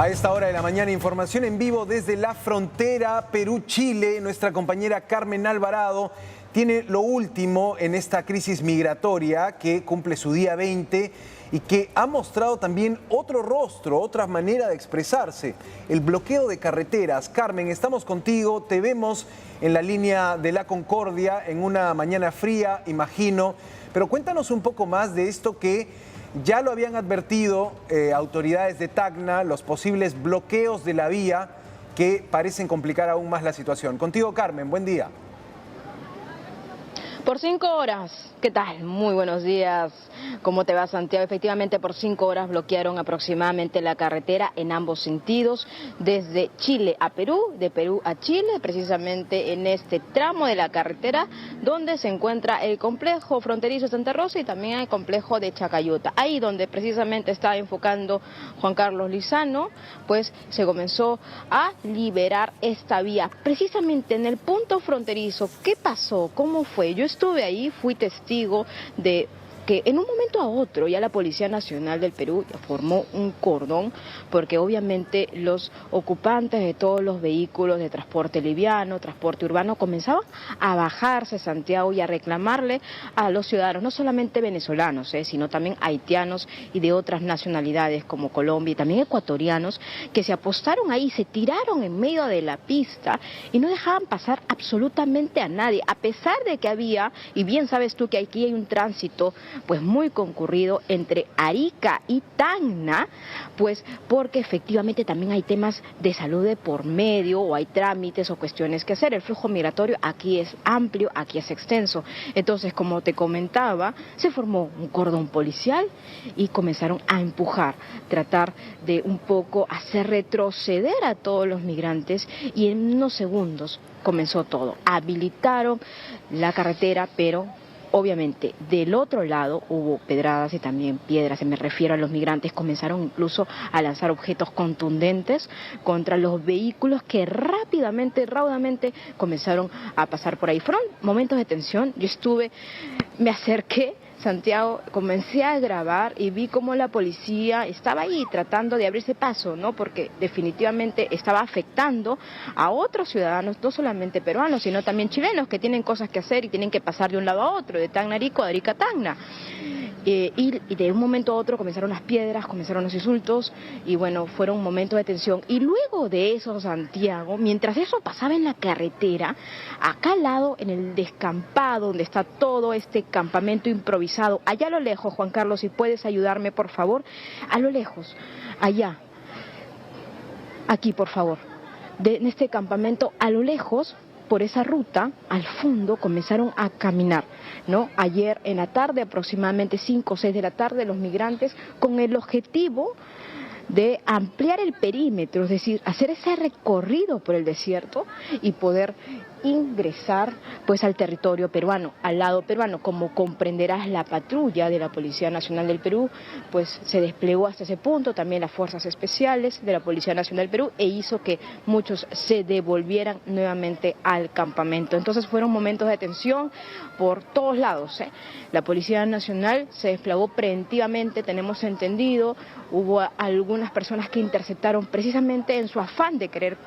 A esta hora de la mañana, información en vivo desde la frontera Perú-Chile. Nuestra compañera Carmen Alvarado tiene lo último en esta crisis migratoria que cumple su día 20 y que ha mostrado también otro rostro, otra manera de expresarse, el bloqueo de carreteras. Carmen, estamos contigo, te vemos en la línea de la Concordia en una mañana fría, imagino, pero cuéntanos un poco más de esto que ya lo habían advertido autoridades de Tacna, los posibles bloqueos de la vía que parecen complicar aún más la situación. Contigo, Carmen, buen día. Por 5 horas, ¿qué tal? Muy buenos días. ¿Cómo te va, Santiago? Efectivamente, por 5 horas bloquearon aproximadamente la carretera en ambos sentidos, desde Chile a Perú, de Perú a Chile, precisamente en este tramo de la carretera donde se encuentra el complejo fronterizo Santa Rosa y también el complejo de Chacayuta. Ahí donde precisamente está enfocando Juan Carlos Lizano, pues se comenzó a liberar esta vía, precisamente en el punto fronterizo. ¿Qué pasó? ¿Cómo fue? Yo estuve ahí, fui testigo de que en un momento a otro ya la Policía Nacional del Perú formó un cordón porque obviamente los ocupantes de todos los vehículos de transporte liviano, transporte urbano comenzaban a bajarse, Santiago, y a reclamarle a los ciudadanos, no solamente venezolanos, sino también haitianos y de otras nacionalidades como Colombia y también ecuatorianos, que se apostaron ahí, se tiraron en medio de la pista y no dejaban pasar absolutamente a nadie, a pesar de que había, y bien sabes tú que aquí hay un tránsito pues muy concurrido entre Arica y Tacna, pues porque efectivamente también hay temas de salud de por medio o hay trámites o cuestiones que hacer. El flujo migratorio aquí es amplio, aquí es extenso. Entonces, como te comentaba, se formó un cordón policial y comenzaron a empujar, tratar de un poco hacer retroceder a todos los migrantes y en unos segundos comenzó todo. Habilitaron la carretera, pero obviamente, del otro lado hubo pedradas y también piedras, me refiero a los migrantes, comenzaron incluso a lanzar objetos contundentes contra los vehículos que rápidamente, raudamente comenzaron a pasar por ahí. Fueron momentos de tensión, me acerqué, Santiago, comencé a grabar y vi cómo la policía estaba ahí tratando de abrirse paso, ¿no? Porque definitivamente estaba afectando a otros ciudadanos, no solamente peruanos, sino también chilenos que tienen cosas que hacer y tienen que pasar de un lado a otro, de Tacna a Arica, de Arica a Tacna. Y de un momento a otro comenzaron las piedras, comenzaron los insultos y bueno, fueron momentos de tensión. Y luego de eso, Santiago, mientras eso pasaba en la carretera, acá al lado, en el descampado, donde está todo este campamento improvisado, allá a lo lejos, Juan Carlos, si puedes ayudarme, por favor, a lo lejos, allá, aquí, por favor, en este campamento, a lo lejos, por esa ruta, al fondo, comenzaron a caminar, ¿no? Ayer en la tarde, aproximadamente 5 o 6 de la tarde, los migrantes, con el objetivo de ampliar el perímetro, es decir, hacer ese recorrido por el desierto y poder ingresar pues al territorio peruano, al lado peruano. Como comprenderás, la patrulla de la Policía Nacional del Perú pues se desplegó hasta ese punto, también las fuerzas especiales de la Policía Nacional del Perú, e hizo que muchos se devolvieran nuevamente al campamento. Entonces fueron momentos de tensión por todos lados, ¿eh? La Policía Nacional se desplegó preventivamente, tenemos entendido, hubo algunas personas que interceptaron precisamente en su afán de querer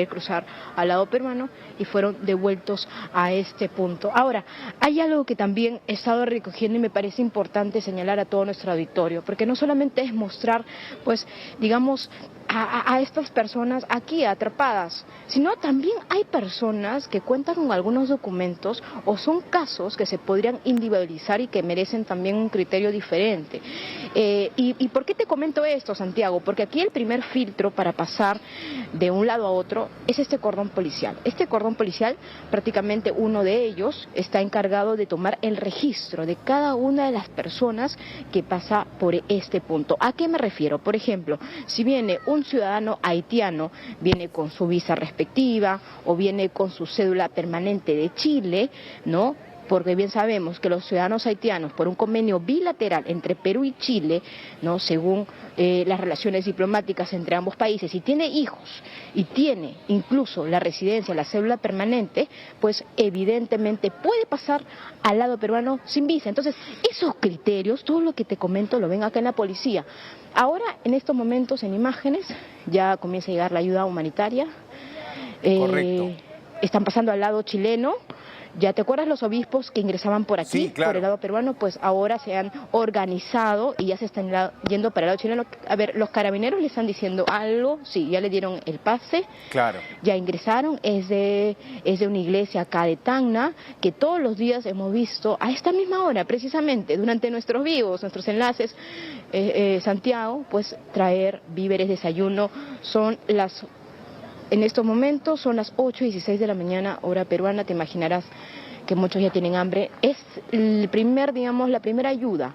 cruzar al lado peruano y fueron devueltos a este punto. Ahora, hay algo que también he estado recogiendo y me parece importante señalar a todo nuestro auditorio, porque no solamente es mostrar, pues, digamos, a estas personas aquí atrapadas, sino también hay personas que cuentan con algunos documentos o son casos que se podrían individualizar y que merecen también un criterio diferente. ¿Y por qué te comento esto, Santiago? Porque aquí el primer filtro para pasar de un lado a otro es este cordón policial. Este cordón policial, prácticamente uno de ellos está encargado de tomar el registro de cada una de las personas que pasa por este punto. ¿A qué me refiero? Por ejemplo, si viene un ciudadano haitiano, viene con su visa respectiva o viene con su cédula permanente de Chile, ¿no? porque bien sabemos que los ciudadanos haitianos, por un convenio bilateral entre Perú y Chile, ¿no?, según las relaciones diplomáticas entre ambos países, y tiene hijos, y tiene incluso la residencia, la cédula permanente, pues evidentemente puede pasar al lado peruano sin visa. Entonces, esos criterios, todo lo que te comento, lo ven acá en la policía. Ahora, en estos momentos, en imágenes, ya comienza a llegar la ayuda humanitaria. Correcto. Están pasando al lado chileno. ¿Ya te acuerdas los obispos que ingresaban por aquí, Sí, claro. por el lado peruano? Pues ahora se han organizado y ya se están yendo para el lado chileno. A ver, los carabineros le están diciendo algo, sí, ya le dieron el pase, Claro. ya ingresaron, es de una iglesia acá de Tacna, que todos los días hemos visto a esta misma hora, precisamente, durante nuestros vivos, nuestros enlaces, Santiago, pues traer víveres, desayuno, en estos momentos son las 8:16 de la mañana, hora peruana. Te imaginarás que muchos ya tienen hambre. Es la primera ayuda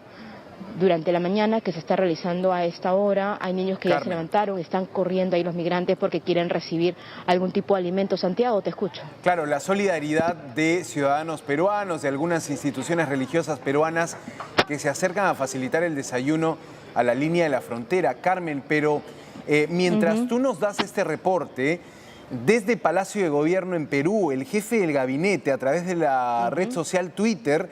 durante la mañana que se está realizando a esta hora. Hay niños que ya se levantaron, están corriendo ahí los migrantes porque quieren recibir algún tipo de alimento. Santiago, te escucho. Claro, la solidaridad de ciudadanos peruanos, de algunas instituciones religiosas peruanas que se acercan a facilitar el desayuno a la línea de la frontera. Carmen, pero mientras tú nos das este reporte, desde Palacio de Gobierno en Perú, el jefe del gabinete, a través de la red social Twitter,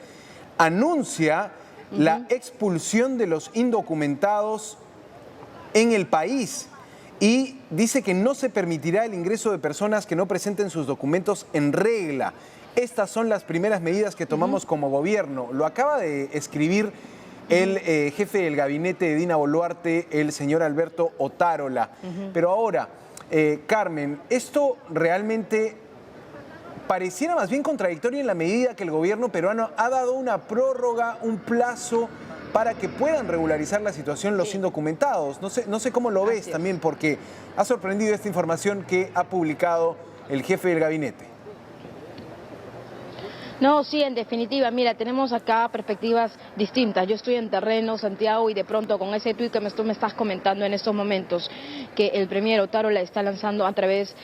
anuncia la expulsión de los indocumentados en el país y dice que no se permitirá el ingreso de personas que no presenten sus documentos en regla. Estas son las primeras medidas que tomamos como gobierno. Lo acaba de escribir el jefe del gabinete de Dina Boluarte, el señor Alberto Otárola. Pero ahora, Carmen, esto realmente pareciera más bien contradictorio en la medida que el gobierno peruano ha dado una prórroga, un plazo para que puedan regularizar la situación los indocumentados. No sé cómo lo ves también, porque ha sorprendido esta información que ha publicado el jefe del gabinete. No, sí, en definitiva, mira, tenemos acá perspectivas distintas. Yo estoy en terreno, Santiago, y de pronto con ese tuit que tú me estás comentando en estos momentos, que el premier Otárola está lanzando a través,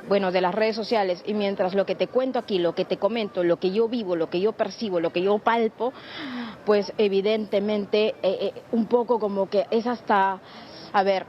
bueno, de las redes sociales, y mientras lo que te cuento aquí, lo que te comento, lo que yo vivo, lo que yo percibo, lo que yo palpo, pues evidentemente un poco como que es hasta, a ver,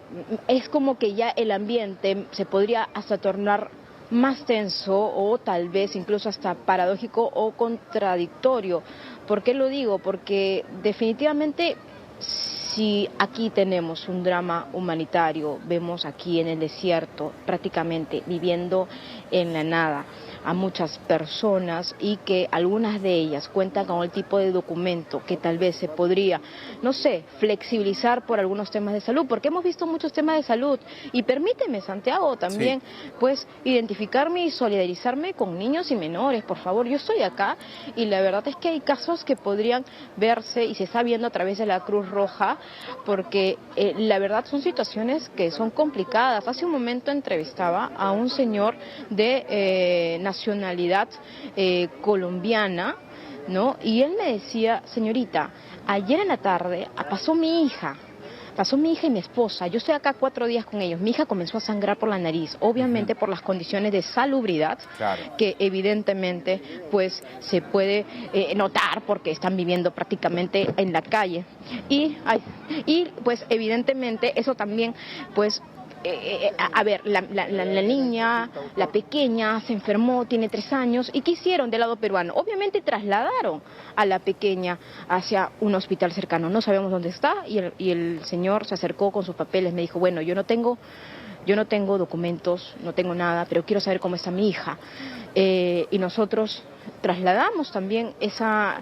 es como que ya el ambiente se podría hasta tornar más tenso o tal vez incluso hasta paradójico o contradictorio. ¿Por qué lo digo? Porque definitivamente si aquí tenemos un drama humanitario, vemos aquí en el desierto prácticamente viviendo en la nada a muchas personas y que algunas de ellas cuentan con el tipo de documento que tal vez se podría, no sé, flexibilizar por algunos temas de salud, porque hemos visto muchos temas de salud. Y permíteme, Santiago, también pues identificarme y solidarizarme con niños y menores, por favor. Yo estoy acá y la verdad es que hay casos que podrían verse y se está viendo a través de la Cruz Roja, porque la verdad son situaciones que son complicadas. Hace un momento entrevistaba a un señor de nacionalidad colombiana, ¿no? Y él me decía, señorita, ayer en la tarde pasó mi hija y mi esposa, yo estoy acá 4 días con ellos, mi hija comenzó a sangrar por la nariz, obviamente por las condiciones de salubridad, que evidentemente pues se puede notar porque están viviendo prácticamente en la calle, y pues evidentemente eso también pues a ver, la niña, la pequeña, se enfermó, tiene 3 años, ¿y qué hicieron del lado peruano? Obviamente trasladaron a la pequeña hacia un hospital cercano. No sabemos dónde está, y el señor se acercó con sus papeles, me dijo, bueno, yo no tengo documentos, no tengo nada, pero quiero saber cómo está mi hija. Y nosotros trasladamos también esa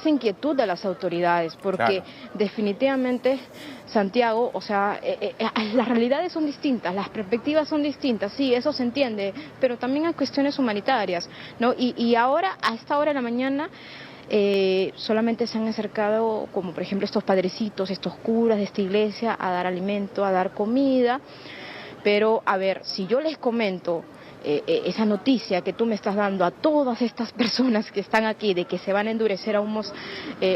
inquietud de las autoridades, porque definitivamente, Santiago, o sea, las realidades son distintas, las perspectivas son distintas, sí, eso se entiende, pero también hay cuestiones humanitarias, ¿no? Y ahora, a esta hora de la mañana, solamente se han acercado, como por ejemplo estos padrecitos, estos curas de esta iglesia, a dar alimento, a dar comida. Pero, a ver, si yo les comento esa noticia que tú me estás dando a todas estas personas que están aquí, de que se van a endurecer aún más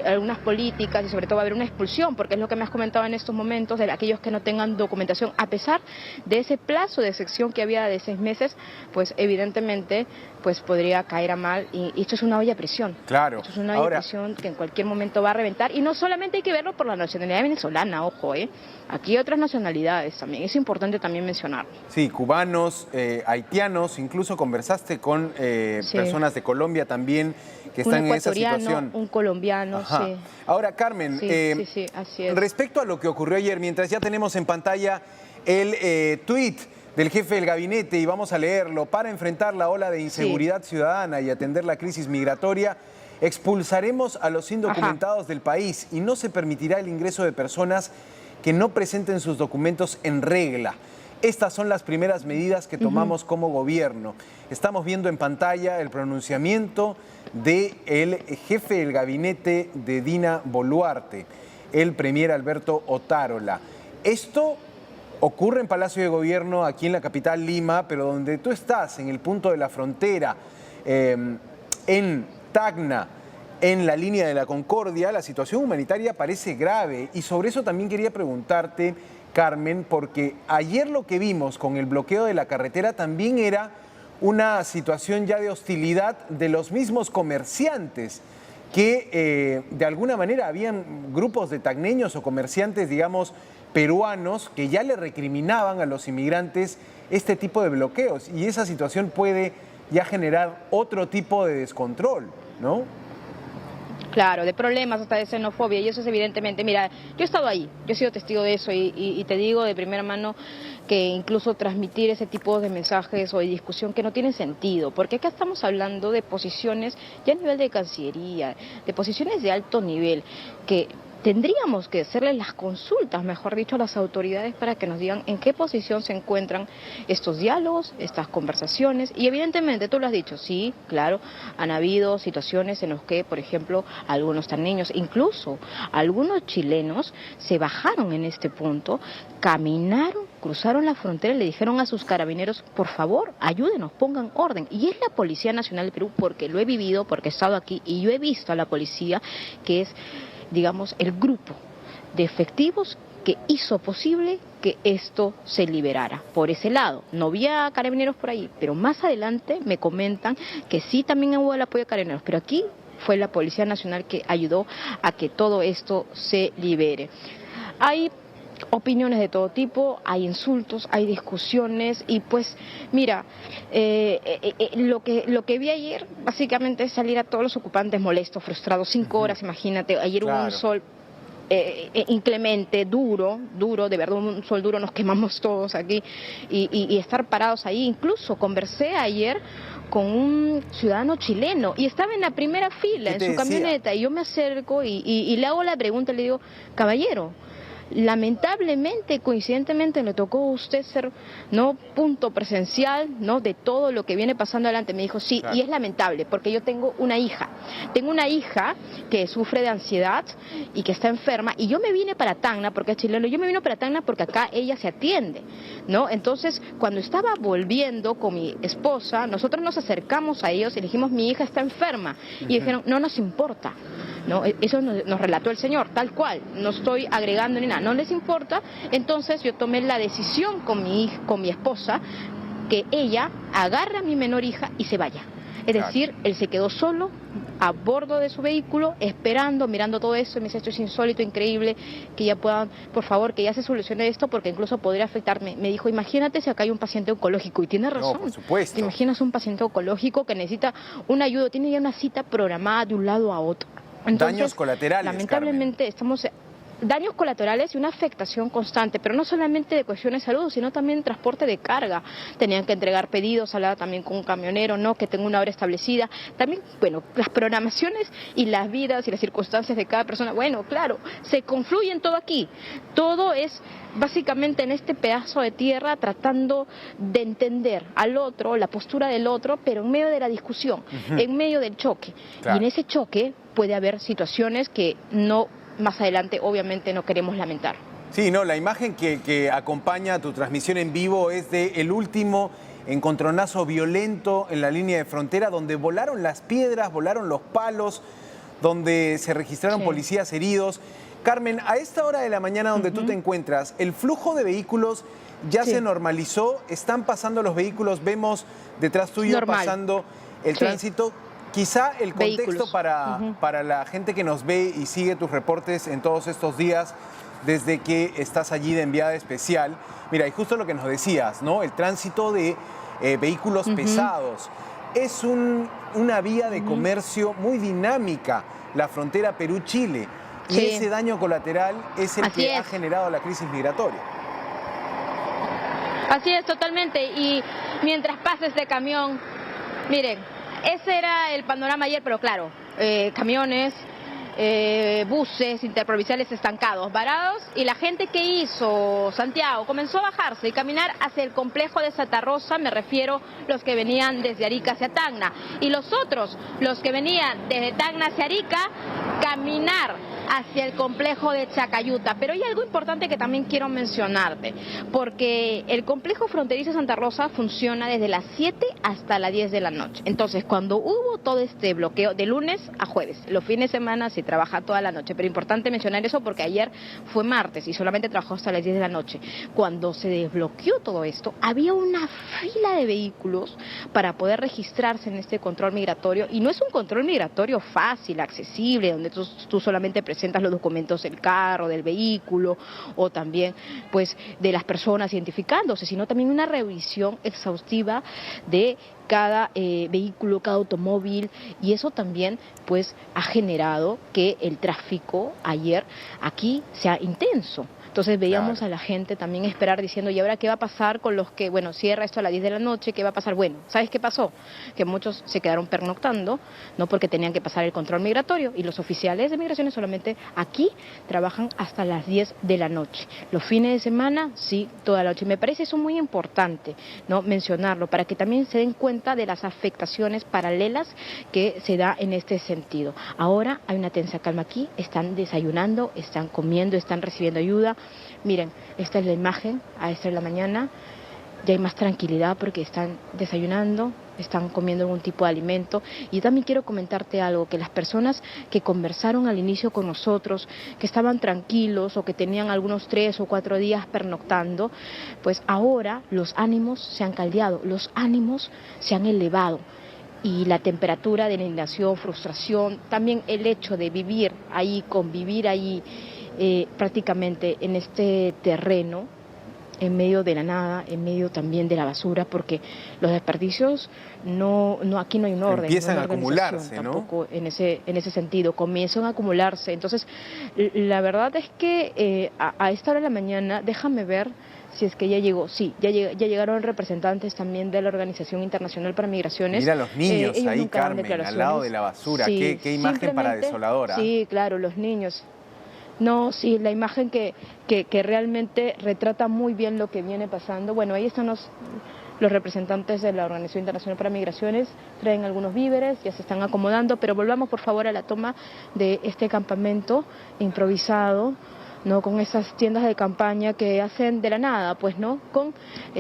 algunas políticas y sobre todo va a haber una expulsión, porque es lo que me has comentado en estos momentos, de aquellos que no tengan documentación, a pesar de ese plazo de excepción que había de 6 meses, pues evidentemente pues podría caer a mal, y esto es una olla a presión. Claro. Esto es una olla a presión que en cualquier momento va a reventar, y no solamente hay que verlo por la nacionalidad venezolana, ojo, aquí hay otras nacionalidades también, es importante también mencionarlo. Sí, cubanos, haitianos, incluso conversaste con personas de Colombia también que están en esa situación. Un colombiano, sí. Ahora, Carmen, sí, así es. Respecto a lo que ocurrió ayer, mientras ya tenemos en pantalla el tuit del jefe del gabinete, y vamos a leerlo: para enfrentar la ola de inseguridad ciudadana y atender la crisis migratoria, expulsaremos a los indocumentados del país y no se permitirá el ingreso de personas que no presenten sus documentos en regla. Estas son las primeras medidas que tomamos como gobierno. Estamos viendo en pantalla el pronunciamiento del jefe del gabinete de Dina Boluarte, el premier Alberto Otárola. Esto ocurre en Palacio de Gobierno, aquí en la capital Lima, pero donde tú estás, en el punto de la frontera, en Tacna, en la línea de la Concordia, la situación humanitaria parece grave. Y sobre eso también quería preguntarte, Carmen, porque ayer lo que vimos con el bloqueo de la carretera también era una situación ya de hostilidad de los mismos comerciantes, que de alguna manera habían grupos de tacneños o comerciantes, digamos, peruanos, que ya le recriminaban a los inmigrantes este tipo de bloqueos, y esa situación puede ya generar otro tipo de descontrol, ¿no? Claro, de problemas, hasta de xenofobia, y eso es evidentemente, mira, yo he estado ahí, yo he sido testigo de eso, y te digo de primera mano que incluso transmitir ese tipo de mensajes o de discusión que no tienen sentido, porque acá estamos hablando de posiciones ya a nivel de Cancillería, de posiciones de alto nivel, que tendríamos que hacerle las consultas, mejor dicho, a las autoridades para que nos digan en qué posición se encuentran estos diálogos, estas conversaciones. Y evidentemente, tú lo has dicho, sí, claro, han habido situaciones en las que, por ejemplo, algunos tacneños, incluso algunos chilenos, se bajaron en este punto, caminaron, cruzaron la frontera y le dijeron a sus carabineros: por favor, ayúdenos, pongan orden. Y es la Policía Nacional del Perú, porque lo he vivido, porque he estado aquí y yo he visto a la policía, que es, digamos, el grupo de efectivos que hizo posible que esto se liberara. Por ese lado, no había carabineros por ahí, pero más adelante me comentan que sí, también hubo el apoyo de carabineros, pero aquí fue la Policía Nacional que ayudó a que todo esto se libere. Hay opiniones de todo tipo, hay insultos, hay discusiones, y pues mira, lo que vi ayer básicamente es salir a todos los ocupantes molestos, frustrados, 5 horas, imagínate, ayer hubo un sol inclemente, duro, de verdad, un sol duro, nos quemamos todos aquí, y estar parados ahí. Incluso conversé ayer con un ciudadano chileno y estaba en la primera fila en su camioneta, y yo me acerco y le hago la pregunta, le digo: caballero, lamentablemente, coincidentemente, le tocó a usted ser, ¿no?, punto presencial, ¿no?, de todo lo que viene pasando adelante. Me dijo: sí, claro. Y es lamentable porque yo tengo una hija que sufre de ansiedad y que está enferma, y yo me vine para Tacna, porque es chileno, yo me vine para Tacna porque acá ella se atiende, ¿no? Entonces, cuando estaba volviendo con mi esposa, nosotros nos acercamos a ellos y le dijimos: mi hija está enferma, y dijeron: no nos importa, ¿no? Eso nos relató el señor, tal cual, no estoy agregando ni nada, no les importa. Entonces yo tomé la decisión con mi esposa, que ella agarre a mi menor hija y se vaya. Es decir, él se quedó solo a bordo de su vehículo, esperando, mirando todo eso, y me dice: esto es insólito, increíble, que ya puedan, por favor, que ya se solucione esto, porque incluso podría afectarme. Me dijo: imagínate si acá hay un paciente oncológico, y tiene razón. No, por supuesto. ¿Te imaginas un paciente oncológico que necesita una ayuda, tiene ya una cita programada de un lado a otro? Entonces, daños colaterales, lamentablemente, Carmen, estamos daños colaterales y una afectación constante, pero no solamente de cuestiones de salud, sino también transporte de carga. Tenían que entregar pedidos, hablaba también con un camionero, ¿no?, que tenga una hora establecida. También, bueno, las programaciones y las vidas y las circunstancias de cada persona, bueno, claro, se confluyen todo aquí. Todo es básicamente en este pedazo de tierra, tratando de entender al otro, la postura del otro, pero en medio de la discusión, en medio del choque. Claro. Y en ese choque puede haber situaciones que no, más adelante, obviamente, no queremos lamentar. Sí, no, la imagen que acompaña tu transmisión en vivo es del último encontronazo violento en la línea de frontera donde volaron las piedras, volaron los palos, donde se registraron policías heridos. Carmen, a esta hora de la mañana donde tú te encuentras, ¿el flujo de vehículos ya se normalizó? ¿Están pasando los vehículos? Vemos detrás tuyo pasando el tránsito. Quizá el contexto para la gente que nos ve y sigue tus reportes en todos estos días, desde que estás allí de enviada especial. Mira, y justo lo que nos decías, ¿no? El tránsito de vehículos pesados. Es una vía de comercio muy dinámica, la frontera Perú-Chile. Y ese daño colateral es el que ha generado la crisis migratoria. Así es, totalmente. Y mientras pasa este camión, miren, ese era el panorama ayer, pero claro, camiones, buses interprovinciales estancados, varados, y la gente que hizo, Santiago, comenzó a bajarse y caminar hacia el complejo de Santa Rosa, me refiero los que venían desde Arica hacia Tacna, y los otros, los que venían desde Tacna hacia Arica, caminar hacia el complejo de Chacayuta. Pero hay algo importante que también quiero mencionarte, porque el complejo fronterizo Santa Rosa funciona desde las 7 hasta las 10 de la noche. Entonces, cuando hubo todo este bloqueo de lunes a jueves, los fines de semana se trabaja toda la noche, pero importante mencionar eso porque ayer fue martes y solamente trabajó hasta las 10 de la noche. Cuando se desbloqueó todo esto, había una fila de vehículos para poder registrarse en este control migratorio, y no es un control migratorio fácil, accesible, donde tú solamente presentas los documentos del carro, del vehículo, o también pues de las personas identificándose, sino también una revisión exhaustiva de cada vehículo, cada automóvil, y eso también pues ha generado que el tráfico ayer aquí sea intenso. Entonces veíamos a la gente también esperar diciendo, ¿y ahora qué va a pasar con los que, bueno, cierra esto a las 10 de la noche? ¿Qué va a pasar? Bueno, ¿sabes qué pasó? Que muchos se quedaron pernoctando, no porque tenían que pasar el control migratorio, y los oficiales de migraciones solamente aquí trabajan hasta las 10 de la noche. Los fines de semana, sí, toda la noche. Me parece eso muy importante, ¿no?, mencionarlo, para que también se den cuenta de las afectaciones paralelas que se da en este sentido. Ahora hay una tensa calma aquí, están desayunando, están comiendo, están recibiendo ayuda. Miren, esta es la imagen a esta de la mañana, ya hay más tranquilidad porque están desayunando, están comiendo algún tipo de alimento. Y también quiero comentarte algo, que las personas que conversaron al inicio con nosotros, que estaban tranquilos o que tenían algunos 3 o 4 días pernoctando, pues ahora los ánimos se han caldeado, los ánimos se han elevado. Y la temperatura de indignación, frustración, también el hecho de vivir ahí, convivir ahí, prácticamente en este terreno, en medio de la nada, en medio también de la basura, porque los desperdicios aquí no hay un orden. Empiezan a acumularse, tampoco, ¿no? En ese sentido, comienzan a acumularse. Entonces, la verdad es que a esta hora de la mañana, déjame ver si es que ya llegó. Sí, ya llegaron representantes también de la Organización Internacional para Migraciones. Mira los niños ahí, Carmen, al lado de la basura. Sí, qué imagen para desoladora. Sí, claro, los niños. No, sí, la imagen que realmente retrata muy bien lo que viene pasando. Bueno, ahí están los representantes de la Organización Internacional para Migraciones, traen algunos víveres, ya se están acomodando, pero volvamos por favor a la toma de este campamento improvisado, ¿no?, con esas tiendas de campaña que hacen de la nada, pues, ¿no?, con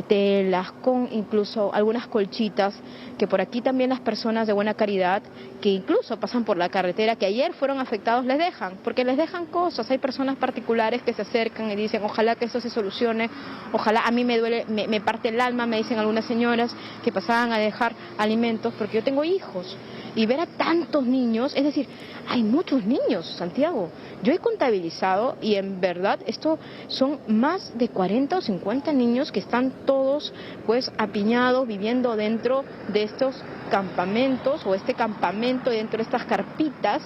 telas, con incluso algunas colchitas, que por aquí también las personas de buena caridad, que incluso pasan por la carretera, que ayer fueron afectados, les dejan, porque les dejan cosas. Hay personas particulares que se acercan y dicen, ojalá que esto se solucione, ojalá, a mí me duele, me parte el alma, me dicen algunas señoras que pasaban a dejar alimentos, porque yo tengo hijos, y ver a tantos niños, es decir, hay muchos niños, Santiago. Yo he contabilizado y en verdad esto son más de 40 o 50 niños que están todos pues apiñados, viviendo dentro de estos campamentos, o este campamento dentro de estas carpitas,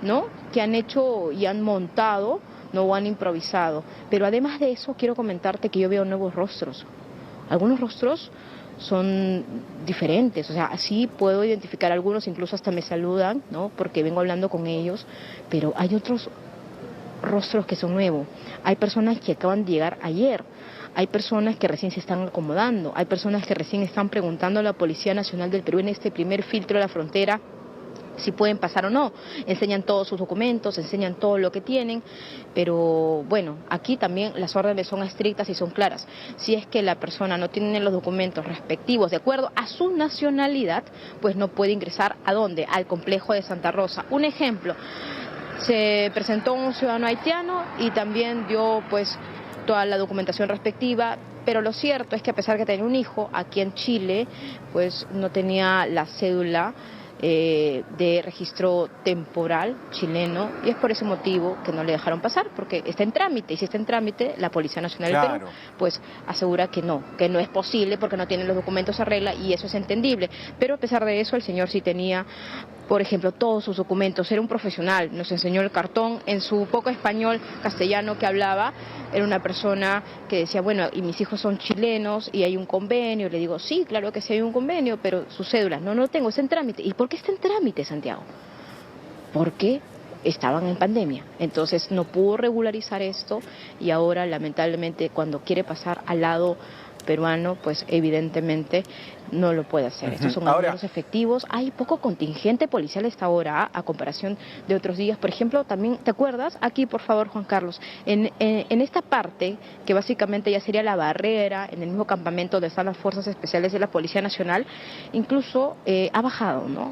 ¿no?, que han hecho y han montado, no, o han improvisado. Pero además de eso, quiero comentarte que yo veo nuevos rostros. Algunos rostros son diferentes, o sea, así puedo identificar algunos, incluso hasta me saludan, ¿no?, porque vengo hablando con ellos, pero hay otros rostros que son nuevos. Hay personas que acaban de llegar ayer, hay personas que recién se están acomodando, hay personas que recién están preguntando a la Policía Nacional del Perú en este primer filtro de la frontera si pueden pasar o no, enseñan todos sus documentos, enseñan todo lo que tienen, pero bueno, aquí también las órdenes son estrictas y son claras. Si es que la persona no tiene los documentos respectivos de acuerdo a su nacionalidad, pues no puede ingresar ¿a dónde? Al complejo de Santa Rosa. Un ejemplo, se presentó un ciudadano haitiano y también dio pues toda la documentación respectiva, pero lo cierto es que a pesar que tenía un hijo aquí en Chile, pues no tenía la cédula de registro temporal chileno, y es por ese motivo que no le dejaron pasar, porque está en trámite, y si está en trámite, la Policía Nacional del Perú pues asegura que no es posible porque no tienen los documentos a regla, y eso es entendible. Pero a pesar de eso, el señor sí tenía, por ejemplo, todos sus documentos, era un profesional, nos enseñó el cartón, en su poco español castellano que hablaba, era una persona que decía, bueno, y mis hijos son chilenos y hay un convenio. Le digo, sí, claro que sí hay un convenio, pero sus cédulas, no tengo, está en trámite. ¿Y por qué está en trámite, Santiago? Porque estaban en pandemia, entonces no pudo regularizar esto, y ahora lamentablemente cuando quiere pasar al lado peruano, pues evidentemente no lo puede hacer. Estos son números efectivos, hay poco contingente policial a esta hora, a comparación de otros días. Por ejemplo, también, ¿te acuerdas? Aquí, por favor, Juan Carlos, en esta parte, que básicamente ya sería la barrera, en el mismo campamento donde están las Fuerzas Especiales de la Policía Nacional, incluso ha bajado, ¿no?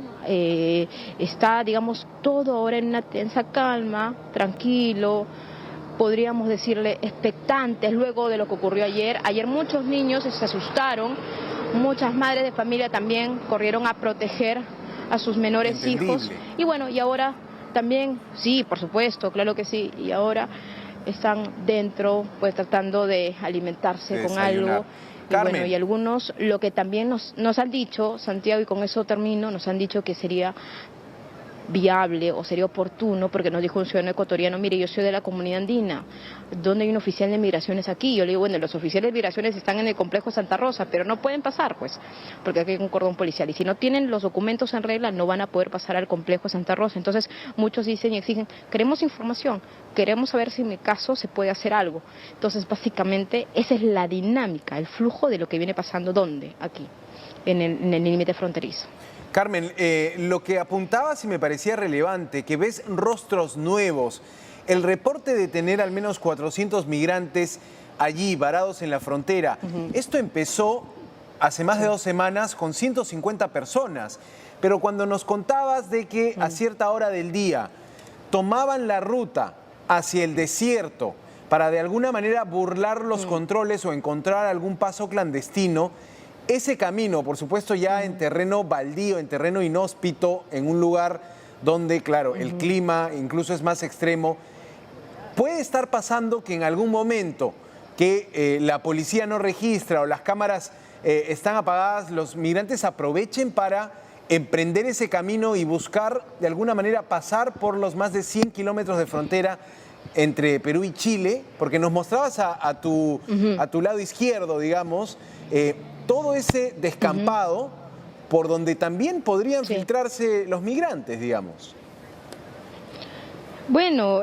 Está, digamos, todo ahora en una tensa calma, tranquilo, podríamos decirle expectantes luego de lo que ocurrió ayer. Ayer muchos niños se asustaron, muchas madres de familia también corrieron a proteger a sus menores hijos. Y bueno, y ahora también, sí, por supuesto, claro que sí, y ahora están dentro, pues tratando de alimentarse con algo. Y bueno, y algunos, lo que también nos han dicho, Santiago, y con eso termino, nos han dicho que sería viable o sería oportuno, porque nos dijo un ciudadano ecuatoriano, mire, yo soy de la comunidad andina, ¿dónde hay un oficial de migraciones aquí? Yo le digo, bueno, los oficiales de migraciones están en el complejo Santa Rosa, pero no pueden pasar, pues, porque aquí hay un cordón policial, y si no tienen los documentos en regla, no van a poder pasar al complejo Santa Rosa. Entonces, muchos dicen y exigen, queremos información, queremos saber si en mi caso se puede hacer algo. Entonces, básicamente, esa es la dinámica, el flujo de lo que viene pasando, ¿dónde? Aquí, en el límite fronterizo. Carmen, lo que apuntabas y me parecía relevante, que ves rostros nuevos. El reporte de tener al menos 400 migrantes allí varados en la frontera, esto empezó hace más de 2 semanas con 150 personas, pero cuando nos contabas de que a cierta hora del día tomaban la ruta hacia el desierto para de alguna manera burlar los controles o encontrar algún paso clandestino, ese camino, por supuesto, ya en terreno baldío, en terreno inhóspito, en un lugar donde, claro, el clima incluso es más extremo, puede estar pasando que en algún momento que la policía no registra o las cámaras están apagadas, los migrantes aprovechen para emprender ese camino y buscar de alguna manera pasar por los más de 100 kilómetros de frontera entre Perú y Chile, porque nos mostrabas a tu lado izquierdo, digamos, todo ese descampado por donde también podrían filtrarse los migrantes, digamos. Bueno,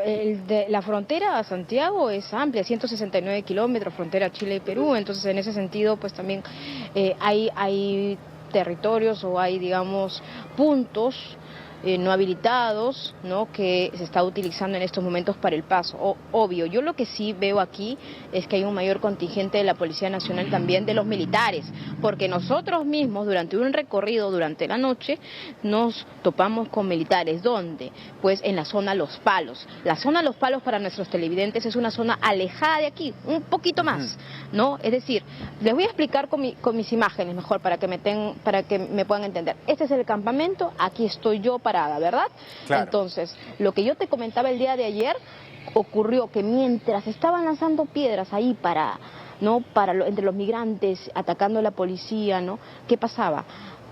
la frontera a Santiago es amplia, 169 kilómetros, frontera Chile y Perú, entonces en ese sentido pues también hay territorios o hay, digamos, puntos no habilitados, ¿no?, que se está utilizando en estos momentos para el paso. Obvio, yo lo que sí veo aquí es que hay un mayor contingente de la Policía Nacional, también de los militares, porque nosotros mismos durante un recorrido, durante la noche, nos topamos con militares. ¿Dónde? Pues en la zona Los Palos. La zona Los Palos para nuestros televidentes es una zona alejada de aquí, un poquito más, ¿no? Es decir, les voy a explicar con mis imágenes mejor para que me puedan entender. Este es el campamento, aquí estoy yo parada, ¿verdad? Claro. Entonces, lo que yo te comentaba el día de ayer, ocurrió que mientras estaban lanzando piedras ahí entre los migrantes, atacando a la policía, ¿no? ¿Qué pasaba?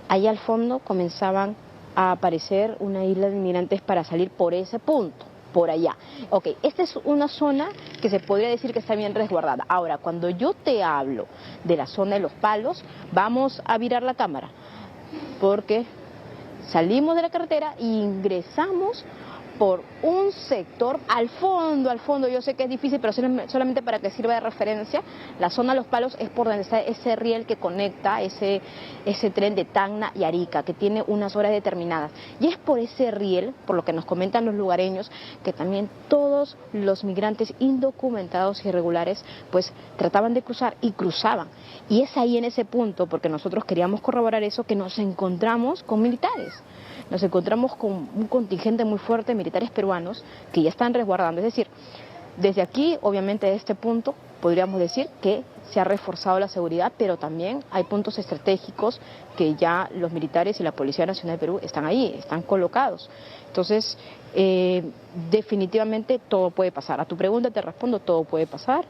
Allá al fondo comenzaban a aparecer una isla de migrantes para salir por ese punto, por allá. Ok, esta es una zona que se podría decir que está bien resguardada. Ahora, cuando yo te hablo de la zona de Los Palos, vamos a virar la cámara, porque salimos de la carretera e ingresamos por un sector al fondo, yo sé que es difícil, pero solamente para que sirva de referencia, la zona de Los Palos es por donde está ese riel que conecta ese tren de Tacna y Arica, que tiene unas horas determinadas. Y es por ese riel, por lo que nos comentan los lugareños, que también todos los migrantes indocumentados y irregulares, pues trataban de cruzar y cruzaban. Y es ahí en ese punto, porque nosotros queríamos corroborar eso, que nos encontramos con militares. Nos encontramos con un contingente muy fuerte de militares peruanos que ya están resguardando. Es decir, desde aquí, obviamente, de este punto, podríamos decir que se ha reforzado la seguridad, pero también hay puntos estratégicos que ya los militares y la Policía Nacional de Perú están ahí, están colocados. Entonces, definitivamente todo puede pasar. A tu pregunta te respondo, todo puede pasar.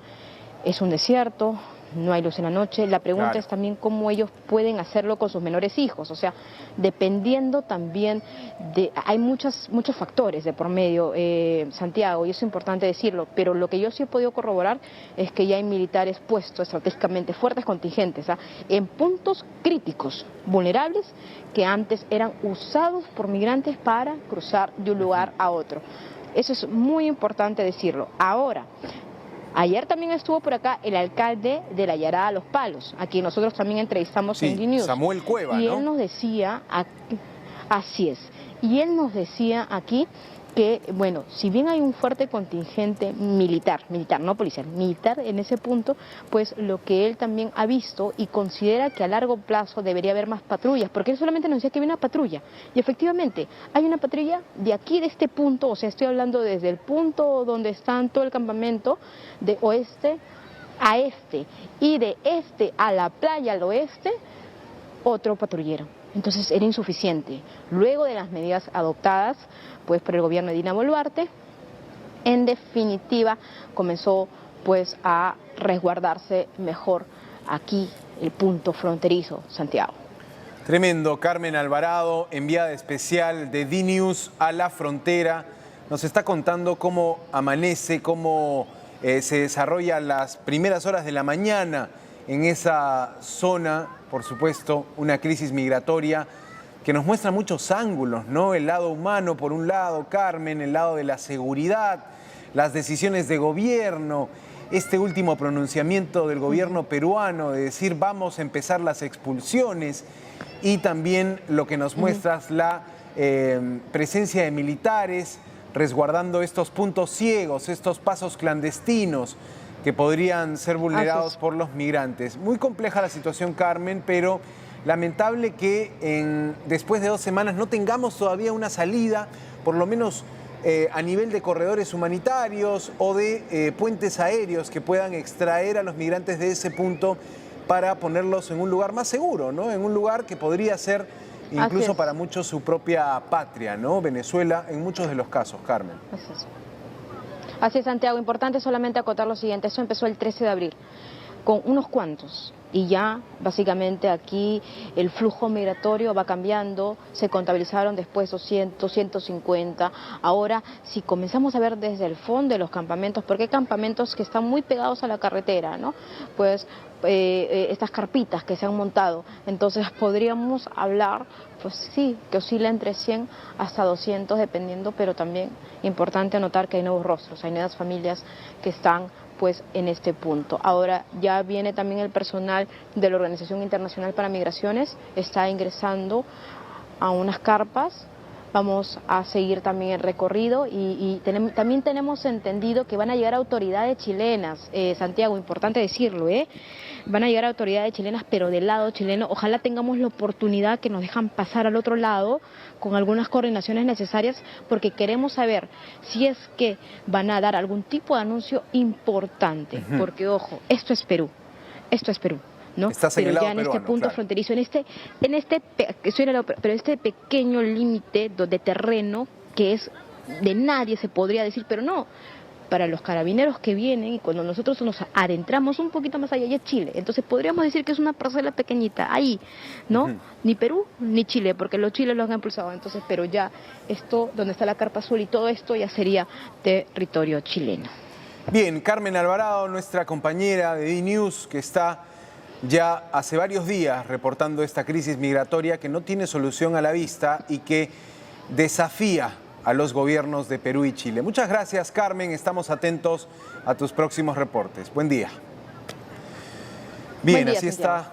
Es un desierto, no hay luz en la noche. La pregunta Claro. es también cómo ellos pueden hacerlo con sus menores hijos. O sea, dependiendo también de... Hay muchos factores de por medio, Santiago, y eso es importante decirlo, pero lo que yo sí he podido corroborar es que ya hay militares puestos estratégicamente, fuertes contingentes, en puntos críticos, vulnerables, que antes eran usados por migrantes para cruzar de un lugar a otro. Eso es muy importante decirlo. Ahora, ayer también estuvo por acá el alcalde de la Yarada Los Palos, a quien nosotros también entrevistamos en D-News. Samuel Cueva, y ¿no? él nos decía, así es, y él nos decía aquí que, bueno, si bien hay un fuerte contingente militar, no policial, militar en ese punto, pues lo que él también ha visto y considera que a largo plazo debería haber más patrullas, porque él solamente nos decía que había una patrulla, y efectivamente hay una patrulla de aquí, de este punto, o sea, estoy hablando desde el punto donde está todo el campamento, de oeste a este, y de este a la playa al oeste, otro patrullero. Entonces era insuficiente. Luego de las medidas adoptadas pues por el gobierno de Dina Boluarte, en definitiva comenzó pues a resguardarse mejor aquí el punto fronterizo, Santiago. Tremendo. Carmen Alvarado, enviada especial de D-News a la frontera, nos está contando cómo amanece, cómo se desarrollan las primeras horas de la mañana en esa zona. Por supuesto, una crisis migratoria que nos muestra muchos ángulos, ¿no? El lado humano, por un lado, Carmen, el lado de la seguridad, las decisiones de gobierno, este último pronunciamiento del gobierno peruano de decir vamos a empezar las expulsiones, y también lo que nos muestra es la presencia de militares resguardando estos puntos ciegos, estos pasos clandestinos que podrían ser vulnerados por los migrantes. Muy compleja la situación, Carmen, pero lamentable que después de 2 semanas no tengamos todavía una salida, por lo menos a nivel de corredores humanitarios o de puentes aéreos que puedan extraer a los migrantes de ese punto para ponerlos en un lugar más seguro, ¿no? En un lugar que podría ser incluso para muchos su propia patria, ¿no? Venezuela, en muchos de los casos, Carmen. Así es, Santiago. Importante solamente acotar lo siguiente. Eso empezó el 13 de abril, con unos cuantos. Y ya, básicamente, aquí el flujo migratorio va cambiando. Se contabilizaron después 200, 150. Ahora, si comenzamos a ver desde el fondo de los campamentos, porque hay campamentos que están muy pegados a la carretera, ¿no? Pues estas carpitas que se han montado. Entonces, podríamos hablar, pues sí, que oscila entre 100 hasta 200, dependiendo, pero también importante anotar que hay nuevos rostros, hay nuevas familias que están pues en este punto. Ahora ya viene también el personal de la Organización Internacional para Migraciones, está ingresando a unas carpas. Vamos a seguir también el recorrido y también tenemos entendido que van a llegar autoridades chilenas, Santiago, importante decirlo, van a llegar autoridades chilenas, pero del lado chileno. Ojalá tengamos la oportunidad que nos dejan pasar al otro lado con algunas coordinaciones necesarias, porque queremos saber si es que van a dar algún tipo de anuncio importante, porque ojo, esto es Perú, ¿no? Pero ya en este punto fronterizo, pero este pequeño límite de terreno que es de nadie, se podría decir, pero no, para los carabineros que vienen, y cuando nosotros nos adentramos un poquito más allá, ya es Chile. Entonces podríamos decir que es una parcela pequeñita, ahí, ¿no? Ni Perú ni Chile, porque los chiles los han impulsado. Entonces, pero ya esto, donde está la carpa azul y todo esto, ya sería territorio chileno. Bien, Carmen Alvarado, nuestra compañera de D-News, que está ya hace varios días reportando esta crisis migratoria que no tiene solución a la vista y que desafía a los gobiernos de Perú y Chile. Muchas gracias, Carmen. Estamos atentos a tus próximos reportes. Buen día. Bien, Buen día, así Santiago. está